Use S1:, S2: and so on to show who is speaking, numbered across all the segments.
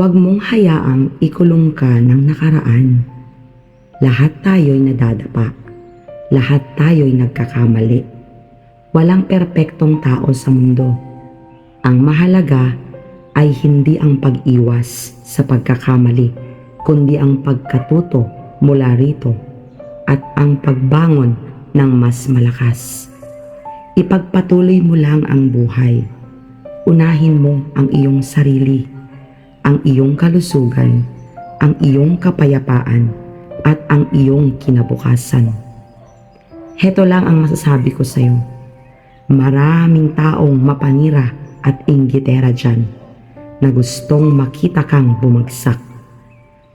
S1: Huwag mong hayaang ikulong ka ng nakaraan. Lahat tayo'y nadadapa. Lahat tayo'y nagkakamali. Walang perpektong tao sa mundo. Ang mahalaga ay hindi ang pag-iwas sa pagkakamali, kundi ang pagkatuto mula rito at ang pagbangon ng mas malakas. Ipagpatuloy mo lang ang buhay. Unahin mo ang iyong sarili, ang iyong kalusugan, ang iyong kapayapaan, at ang iyong kinabukasan. Heto lang ang masasabi ko sa iyo. Maraming taong mapanira at inggitera dyan na gustong makita kang bumagsak.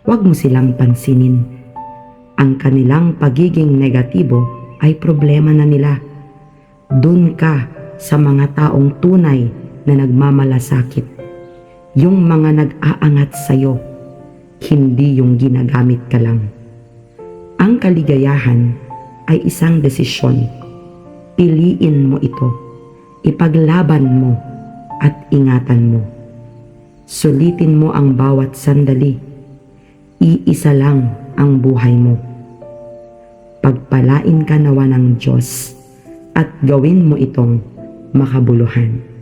S1: Huwag mo silang pansinin. Ang kanilang pagiging negatibo ay problema na nila. Dun ka sa mga taong tunay na nagmamalasakit. Yung mga nag-aangat sa'yo, hindi yung ginagamit ka lang. Ang kaligayahan ay isang desisyon. Piliin mo ito, ipaglaban mo at ingatan mo. Sulitin mo ang bawat sandali. Iisa lang ang buhay mo. Pagpalain ka nawa ng Diyos at gawin mo itong makabuluhan.